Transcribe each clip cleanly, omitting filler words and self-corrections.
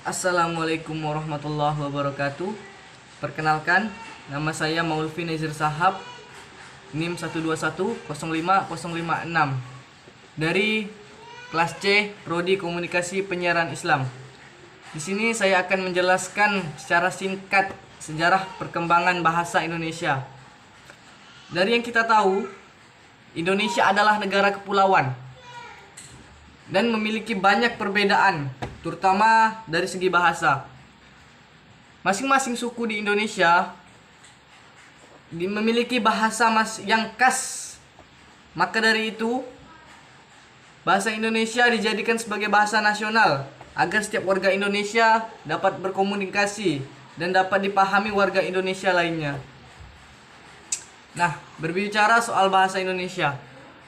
Assalamualaikum warahmatullahi wabarakatuh. Perkenalkan, nama saya Maulvi Nazir Sahab, NIM 121050056 dari kelas C, Prodi Komunikasi Penyiaran Islam. Di sini saya akan menjelaskan secara singkat sejarah perkembangan bahasa Indonesia. Dari yang kita tahu, Indonesia adalah negara kepulauan dan memiliki banyak perbedaan, terutama dari segi bahasa. Masing-masing suku di Indonesia memiliki bahasa yang khas. Maka dari itu, bahasa Indonesia dijadikan sebagai bahasa nasional agar setiap warga Indonesia dapat berkomunikasi dan dapat dipahami warga Indonesia lainnya. Nah, berbicara soal bahasa Indonesia.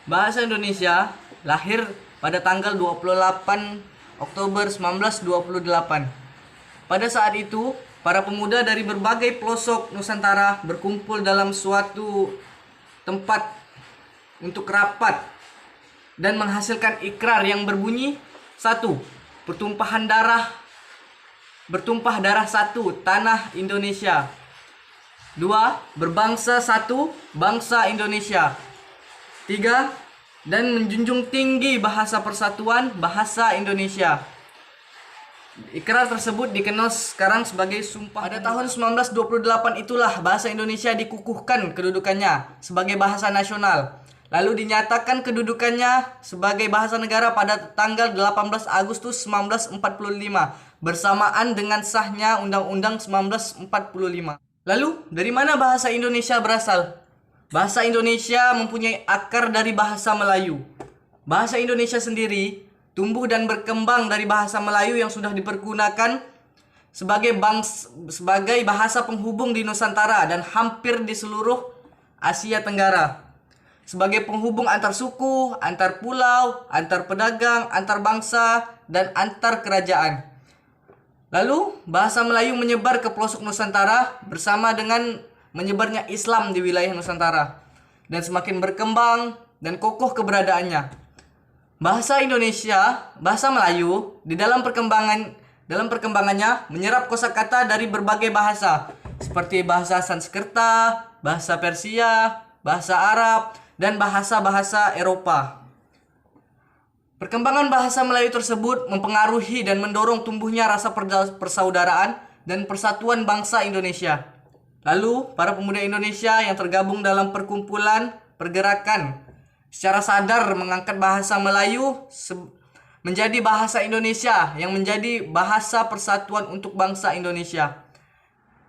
Bahasa Indonesia lahir pada tanggal 28 Oktober 1928. Pada saat itu, para pemuda dari berbagai pelosok Nusantara berkumpul dalam suatu tempat untuk rapat dan menghasilkan ikrar yang berbunyi: 1. Bertumpah darah satu, tanah Indonesia. 2. Berbangsa satu, bangsa Indonesia. 3. Dan menjunjung tinggi bahasa persatuan, bahasa Indonesia. Ikrar tersebut dikenal sekarang sebagai Sumpah. Pada tahun 1928 itulah bahasa Indonesia dikukuhkan kedudukannya sebagai bahasa nasional. Lalu dinyatakan kedudukannya sebagai bahasa negara pada tanggal 18 Agustus 1945 bersamaan dengan sahnya Undang-Undang 1945. Lalu, dari mana bahasa Indonesia berasal? Bahasa Indonesia mempunyai akar dari bahasa Melayu. Bahasa Indonesia sendiri tumbuh dan berkembang dari bahasa Melayu yang sudah dipergunakan sebagai bahasa penghubung di Nusantara dan hampir di seluruh Asia Tenggara. Sebagai penghubung antar suku, antar pulau, antar pedagang, antar bangsa, dan antar kerajaan. Lalu, bahasa Melayu menyebar ke pelosok Nusantara bersama dengan menyebarnya Islam di wilayah Nusantara dan semakin berkembang dan kokoh keberadaannya. Bahasa Indonesia, bahasa Melayu di dalam perkembangannya menyerap kosakata dari berbagai bahasa seperti bahasa Sanskerta, bahasa Persia, bahasa Arab, dan bahasa-bahasa Eropa. Perkembangan bahasa Melayu tersebut mempengaruhi dan mendorong tumbuhnya rasa persaudaraan dan persatuan bangsa Indonesia. Lalu, para pemuda Indonesia yang tergabung dalam pergerakan secara sadar mengangkat bahasa Melayu menjadi bahasa Indonesia yang menjadi bahasa persatuan untuk bangsa Indonesia.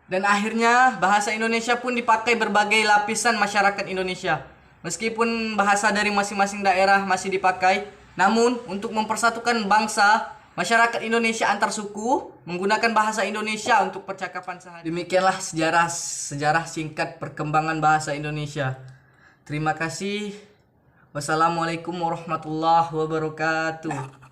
Dan akhirnya, bahasa Indonesia pun dipakai berbagai lapisan masyarakat Indonesia. Meskipun bahasa dari masing-masing daerah masih dipakai, namun untuk mempersatukan bangsa, masyarakat Indonesia antar suku menggunakan bahasa Indonesia untuk percakapan sehari. Demikianlah sejarah singkat perkembangan bahasa Indonesia. Terima kasih. Wassalamualaikum warahmatullahi wabarakatuh.